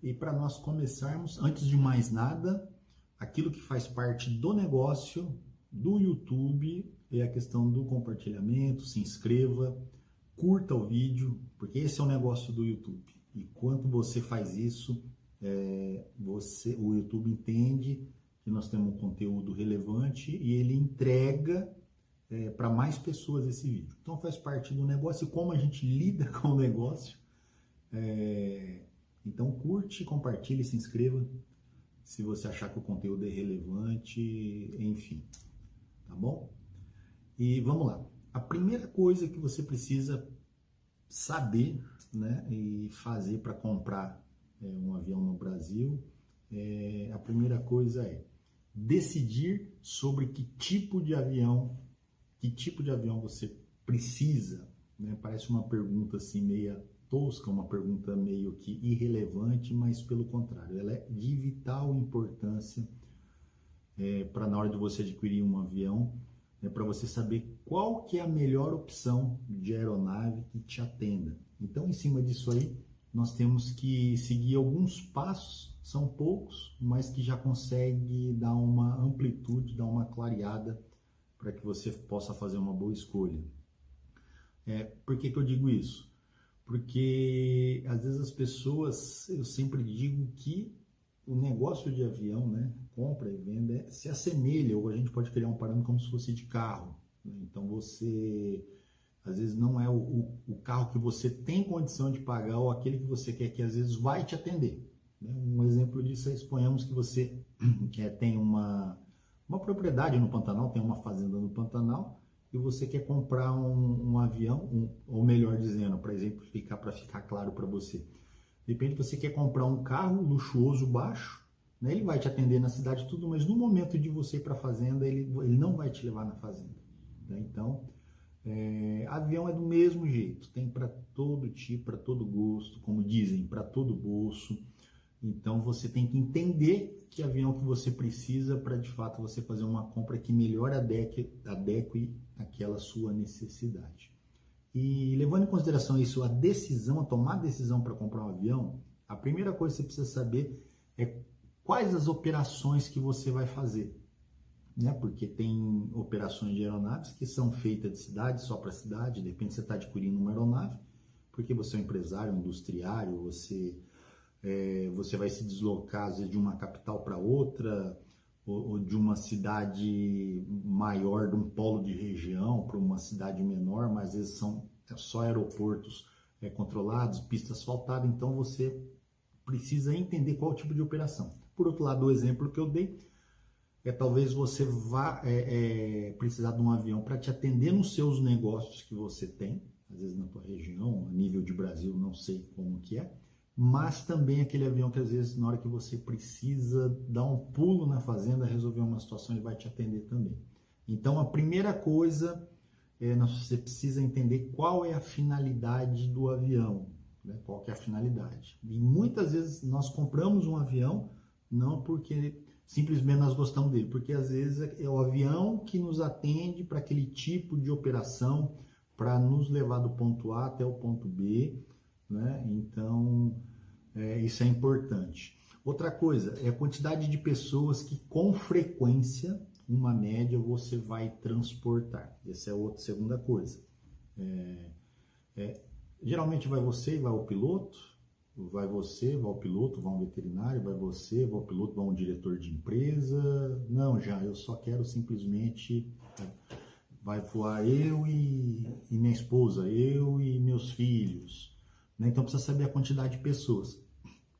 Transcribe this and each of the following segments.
E para nós começarmos, antes de mais nada, aquilo que faz parte do negócio do YouTube é a questão do compartilhamento, se inscreva, curta o vídeo, porque esse é o negócio do YouTube. E quando você faz isso, o YouTube entende que nós temos um conteúdo relevante e ele entrega para mais pessoas esse vídeo. Então faz parte do negócio e como a gente lida com o negócio. Então curte, compartilhe, se inscreva se você achar que o conteúdo é relevante, enfim, tá bom? E vamos lá. A primeira coisa que você precisa saber, né, e fazer para comprar um avião no Brasil, a primeira coisa é decidir sobre que tipo de avião você precisa, né? Parece uma pergunta assim meia tosca, uma pergunta meio que irrelevante, mas pelo contrário, ela é de vital importância para na hora de você adquirir um avião, para você saber qual que é a melhor opção de aeronave que te atenda. Então, em cima disso aí, nós temos que seguir alguns passos, são poucos, mas que já consegue dar uma amplitude, dar uma clareada para que você possa fazer uma boa escolha. Por que eu digo isso? Porque às vezes as pessoas, eu sempre digo que o negócio de avião, né, compra e venda, se assemelha, ou a gente pode criar um parâmetro como se fosse de carro, né? Então você, às vezes não é o carro que você tem condição de pagar ou aquele que você quer que às vezes vai te atender, né? Um exemplo disso é, suponhamos que você tem uma propriedade no Pantanal, tem uma fazenda no Pantanal, e você quer comprar um avião, ou melhor dizendo, para exemplificar, para ficar claro para você. De repente você quer comprar um carro luxuoso, baixo, né? Ele vai te atender na cidade e tudo, mas no momento de você ir para a fazenda, ele não vai te levar na fazenda, né? Então, avião é do mesmo jeito, tem para todo tipo, para todo gosto, como dizem, para todo bolso. Então você tem que entender que avião que você precisa para de fato você fazer uma compra que melhor adeque aquela sua necessidade. E levando em consideração isso, tomar a decisão para comprar um avião, a primeira coisa que você precisa saber é quais as operações que você vai fazer, né? Porque tem operações de aeronaves que são feitas de cidade só para cidade, de repente você está adquirindo uma aeronave, porque você é um empresário, um industriário, você vai se deslocar às vezes de uma capital para outra, ou de uma cidade maior, de um polo de região para uma cidade menor, mas às vezes são só aeroportos controlados, pista asfaltada, então você precisa entender qual tipo de operação. Por outro lado, o exemplo que eu dei talvez você vá precisar de um avião para te atender nos seus negócios que você tem, às vezes na tua região, a nível de Brasil, não sei como que é, mas também aquele avião que às vezes na hora que você precisa dar um pulo na fazenda, resolver uma situação, ele vai te atender também. Então a primeira coisa, você precisa entender qual é a finalidade do avião, né? Qual que é a finalidade. E muitas vezes nós compramos um avião não porque simplesmente nós gostamos dele, porque às vezes é o avião que nos atende para aquele tipo de operação, para nos levar do ponto A até o ponto B, né? Então, isso é importante. Outra coisa é a quantidade de pessoas que com frequência, uma média, você vai transportar. Essa é outra segunda coisa. Geralmente vai você e vai o piloto, vai você, vai o piloto, vai um veterinário, vai você, vai o piloto, vai um diretor de empresa. Não, eu só quero simplesmente... Vai voar eu e minha esposa, eu e meus filhos, né? Então precisa saber a quantidade de pessoas.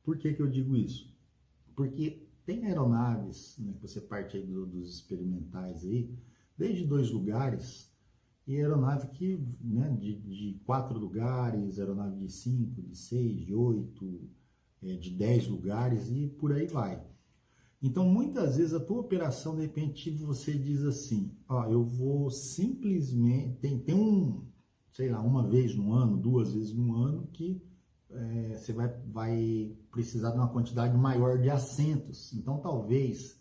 Por que eu digo isso? Porque tem aeronaves, né, que você parte aí dos experimentais aí, desde 2 lugares, e aeronave que, né, de 4 lugares, aeronave de 5, de 6, de 8, de 10 lugares e por aí vai. Então, muitas vezes, a tua operação, de repente, você diz assim, eu vou simplesmente... Tem sei lá, uma vez no ano, 2 vezes no ano, que você vai precisar de uma quantidade maior de assentos. Então, talvez,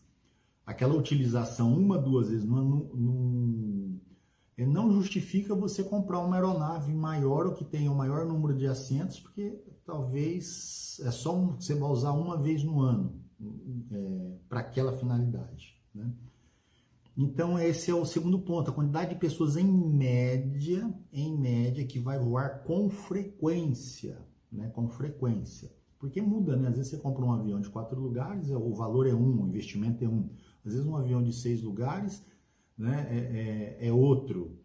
aquela utilização 1, 2 vezes no ano não justifica você comprar uma aeronave maior ou que tenha o maior número de assentos, porque talvez você vai usar uma vez no ano para aquela finalidade, né? Então, esse é o segundo ponto, a quantidade de pessoas em média, que vai voar com frequência, né? Com frequência. Porque muda, né? Às vezes você compra um avião de 4 lugares, o valor é um, o investimento é um. Às vezes um avião de 6 lugares, né? É outro.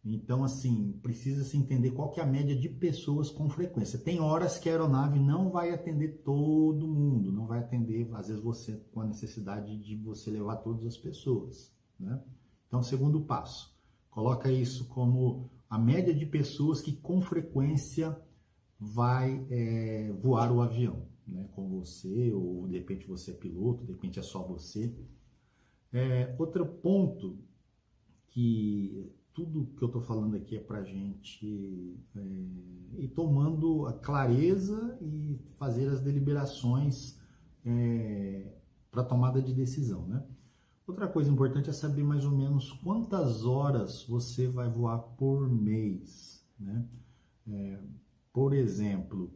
Então, assim, precisa se entender qual que é a média de pessoas com frequência. Tem horas que a aeronave não vai atender todo mundo, não vai atender, às vezes, você com a necessidade de você levar todas as pessoas, né? Então, segundo passo, coloca isso como a média de pessoas que com frequência vai voar o avião, né? Com você, ou de repente você é piloto, de repente é só você. Outro ponto que tudo que eu estou falando aqui é para a gente ir tomando a clareza e fazer as deliberações para tomada de decisão, né? Outra coisa importante é saber mais ou menos quantas horas você vai voar por mês, né? Por exemplo,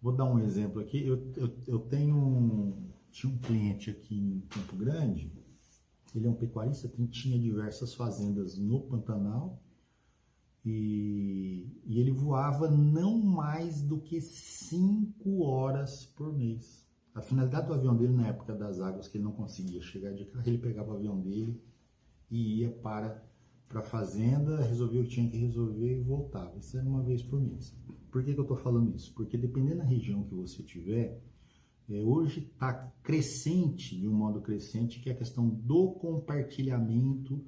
vou dar um exemplo aqui, eu tinha um cliente aqui em Campo Grande. Ele é um pecuarista, tinha diversas fazendas no Pantanal e ele voava não mais do que 5 horas por mês. A finalidade do avião dele, na época das águas, que ele não conseguia chegar de carro, ele pegava o avião dele e ia para a fazenda, resolvia o que tinha que resolver e voltava. Isso era uma vez por mês. Por que eu estou falando isso? Porque dependendo da região que você tiver, hoje está crescente, de um modo crescente, que é a questão do compartilhamento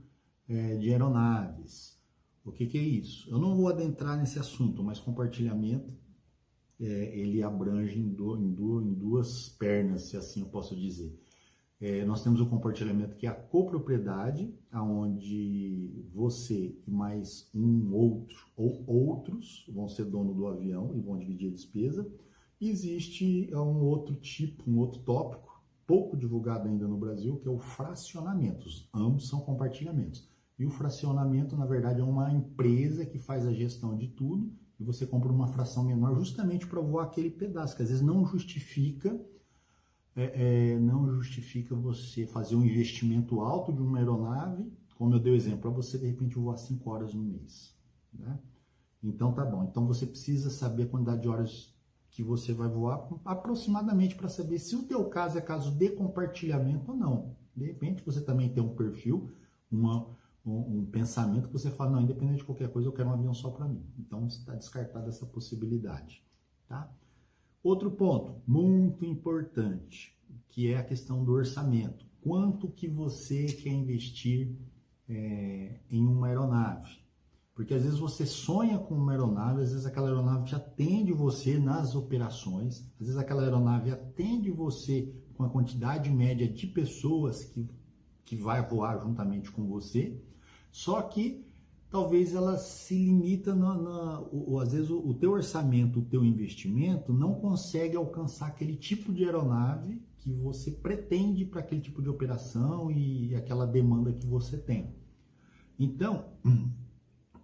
de aeronaves. O que é isso? Eu não vou adentrar nesse assunto, mas compartilhamento ele abrange em duas pernas, se assim eu posso dizer. Nós temos o compartilhamento que é a copropriedade, onde você e mais um outro ou outros vão ser dono do avião e vão dividir a despesa. Existe um outro tipo, um outro tópico, pouco divulgado ainda no Brasil, que é o fracionamento. Ambos são compartilhamentos. E o fracionamento, na verdade, é uma empresa que faz a gestão de tudo e você compra uma fração menor justamente para voar aquele pedaço, que às vezes não justifica você fazer um investimento alto de uma aeronave, como eu dei o exemplo, para você, de repente, voar 5 horas no mês, né? Então, tá bom. Então, você precisa saber a quantidade de horas que você vai voar aproximadamente para saber se o teu caso é caso de compartilhamento ou não. De repente você também tem um perfil, um pensamento que você fala, não, independente de qualquer coisa, eu quero um avião só para mim. Então está descartada essa possibilidade, tá? Outro ponto muito importante, que é a questão do orçamento. Quanto que você quer investir em uma aeronave? Porque às vezes você sonha com uma aeronave, às vezes aquela aeronave te atende você nas operações, às vezes aquela aeronave atende você com a quantidade média de pessoas que vai voar juntamente com você, só que talvez ela se limita, às vezes o teu orçamento, o teu investimento não consegue alcançar aquele tipo de aeronave que você pretende para aquele tipo de operação e aquela demanda que você tem. Então,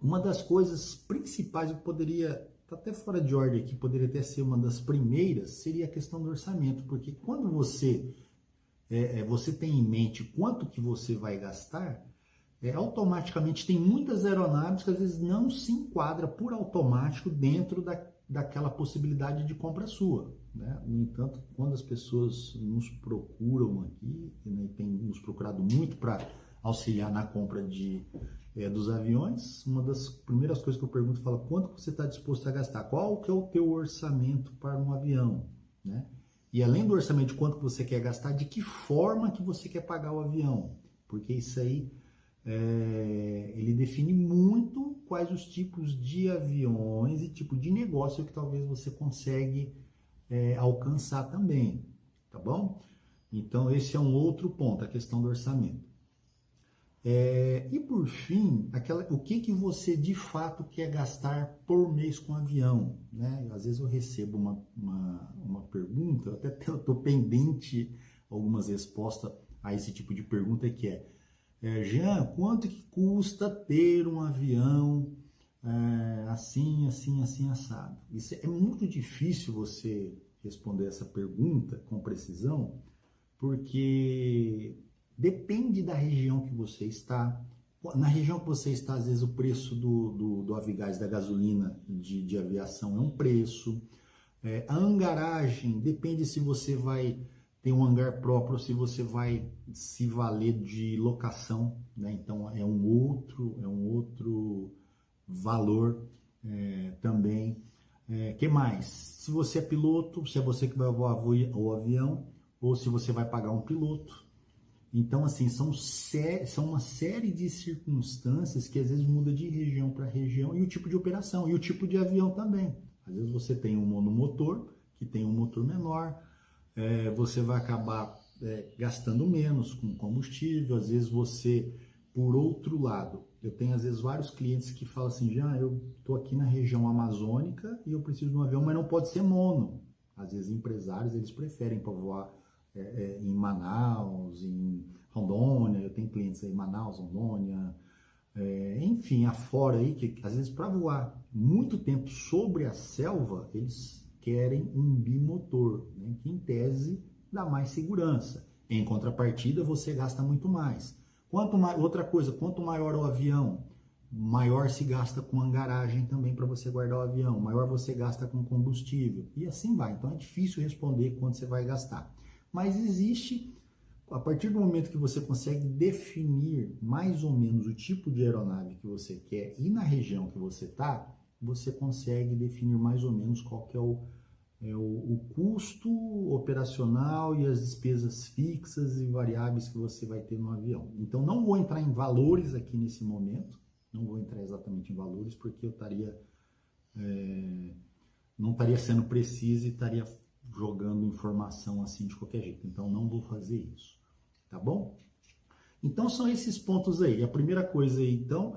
uma das coisas principais, eu poderia, tá até fora de ordem aqui, poderia até ser uma das primeiras, seria a questão do orçamento, porque quando você tem em mente quanto que você vai gastar, automaticamente tem muitas aeronaves que às vezes não se enquadra por automático dentro daquela possibilidade de compra sua, né? No entanto, quando as pessoas nos procuram aqui, né, tem nos procurado muito para auxiliar na compra dos aviões, uma das primeiras coisas que eu pergunto, fala, quanto você está disposto a gastar? Qual que é o teu orçamento para um avião, né? E além do orçamento de quanto que você quer gastar, de que forma que você quer pagar o avião? Porque isso aí, ele define muito quais os tipos de aviões e tipo de negócio que talvez você consegue alcançar também, tá bom? Então esse é um outro ponto, a questão do orçamento. E por fim, o que você de fato quer gastar por mês com avião, né? Às vezes eu recebo uma pergunta, eu até estou pendente algumas respostas a esse tipo de pergunta, que Jean, quanto que custa ter um avião assim, assim, assim, assado. Isso é muito difícil você responder essa pergunta com precisão, porque depende da região que você está. Na região que você está, às vezes o preço do Avigás, da gasolina de aviação é um preço. A hangaragem, depende se você vai ter um hangar próprio ou se você vai se valer de locação, né? Então é um outro valor também. Que mais? Se você é piloto, se é você que vai voar o avião, ou se você vai pagar um piloto. Então, assim, são uma série de circunstâncias que às vezes muda de região para região, e o tipo de operação, e o tipo de avião também. Às vezes você tem um monomotor, que tem um motor menor, você vai acabar gastando menos com combustível. Às vezes você, por outro lado, eu tenho às vezes vários clientes que falam assim, já eu estou aqui na região amazônica e eu preciso de um avião, mas não pode ser mono. Às vezes empresários, eles preferem para voar em Manaus, em Rondônia. Eu tenho clientes aí em Manaus, Rondônia, enfim, afora aí, que às vezes para voar muito tempo sobre a selva, eles querem um bimotor, né, que em tese dá mais segurança. Em contrapartida, você gasta muito mais. Outra coisa, quanto maior o avião, maior se gasta com hangaragem também para você guardar o avião, maior você gasta com combustível, e assim vai. Então é difícil responder quanto você vai gastar. Mas existe, a partir do momento que você consegue definir mais ou menos o tipo de aeronave que você quer e na região que você está, você consegue definir mais ou menos qual que é o custo operacional e as despesas fixas e variáveis que você vai ter no avião. Então não vou entrar em valores aqui nesse momento, não vou entrar exatamente em valores, porque eu não estaria sendo preciso e estaria jogando informação assim de qualquer jeito. Então não vou fazer isso, tá bom? Então são esses pontos aí. A primeira coisa aí, então,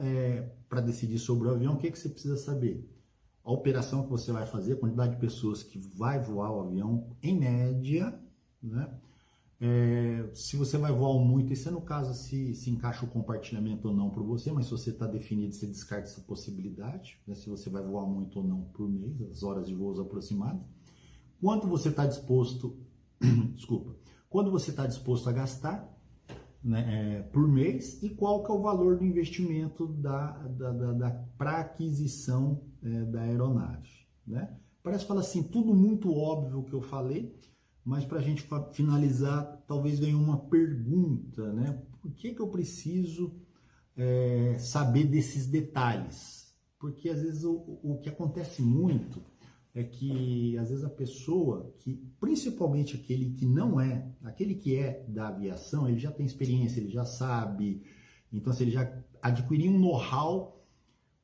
para decidir sobre o avião, o que você precisa saber? A operação que você vai fazer, a quantidade de pessoas que vai voar o avião, em média, né? Se você vai voar muito, isso é no caso se encaixa o compartilhamento ou não para você, mas se você está definido, você descarta essa possibilidade, né? Se você vai voar muito ou não por mês, as horas de voos aproximadas. Quanto você está disposto, desculpa, quando você está disposto a gastar, né, por mês, e qual que é o valor do investimento para aquisição da aeronave, né? Parece falar assim, tudo muito óbvio que eu falei, mas para a gente finalizar, talvez venha uma pergunta, né? Por que eu preciso saber desses detalhes? Porque às vezes o que acontece muito é que às vezes a pessoa, principalmente aquele que é da aviação, ele já tem experiência, ele já sabe, então se ele já adquiriu um know-how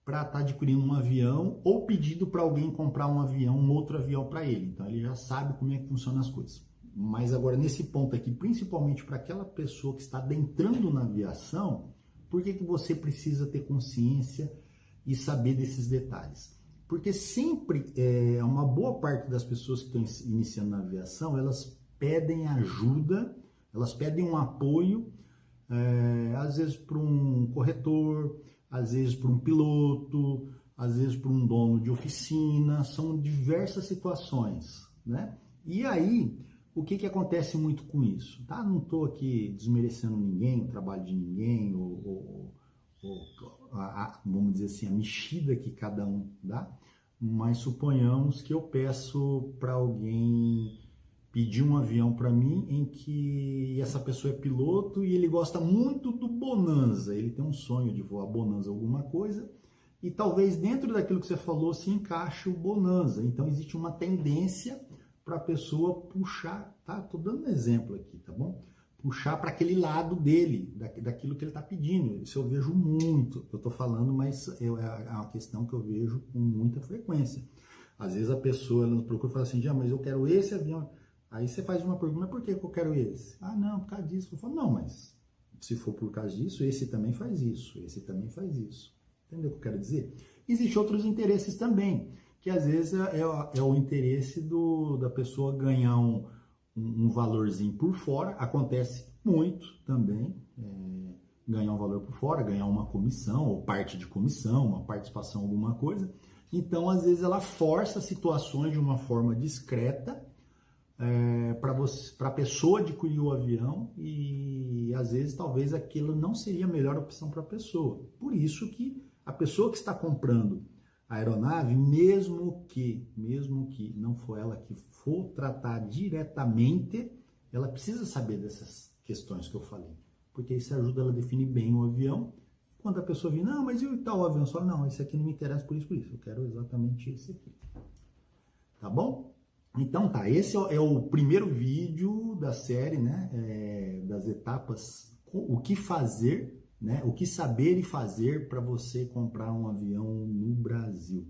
para estar adquirindo um avião ou pedido para alguém comprar um outro avião para ele, então ele já sabe como é que funcionam as coisas. Mas agora nesse ponto aqui, principalmente para aquela pessoa que está adentrando na aviação, por que você precisa ter consciência e saber desses detalhes? Porque sempre, uma boa parte das pessoas que estão iniciando na aviação, elas pedem ajuda, elas pedem um apoio, às vezes para um corretor, às vezes para um piloto, às vezes para um dono de oficina, são diversas situações, né? E aí, o que acontece muito com isso? Tá? Não estou aqui desmerecendo ninguém, o trabalho de ninguém, vamos dizer assim, a mexida que cada um dá, mas suponhamos que eu peço para alguém pedir um avião para mim em que essa pessoa é piloto e ele gosta muito do Bonanza, ele tem um sonho de voar Bonanza alguma coisa, e talvez dentro daquilo que você falou se encaixe o Bonanza. Então existe uma tendência para a pessoa puxar, tá? Tô dando um exemplo aqui, tá bom? Puxar para aquele lado dele, daquilo que ele está pedindo. Isso eu vejo muito, eu estou falando, mas é uma questão que eu vejo com muita frequência. Às vezes a pessoa ela nos procura e fala assim, mas eu quero esse avião. Aí você faz uma pergunta, mas por que eu quero esse? Ah, não, por causa disso. Eu falo, não, mas se for por causa disso, esse também faz isso, esse também faz isso. Entendeu o que eu quero dizer? Existem outros interesses também, que às vezes é o interesse da pessoa ganhar um valorzinho por fora, acontece muito também, ganhar um valor por fora, ganhar uma comissão, ou parte de comissão, uma participação, alguma coisa. Então, às vezes, ela força situações de uma forma discreta para a pessoa adquirir o avião e, às vezes, talvez aquilo não seria a melhor opção para a pessoa. Por isso que a pessoa que está comprando a aeronave, mesmo que não for ela que for tratar diretamente, ela precisa saber dessas questões que eu falei, porque isso ajuda ela a definir bem o avião. Quando a pessoa vir, não, mas e tal avião? Só, não, esse aqui não me interessa por isso, eu quero exatamente esse aqui. Tá bom? Então tá, esse é o primeiro vídeo da série, né, das etapas, o que fazer, né, o que saber e fazer para você comprar um avião no Brasil.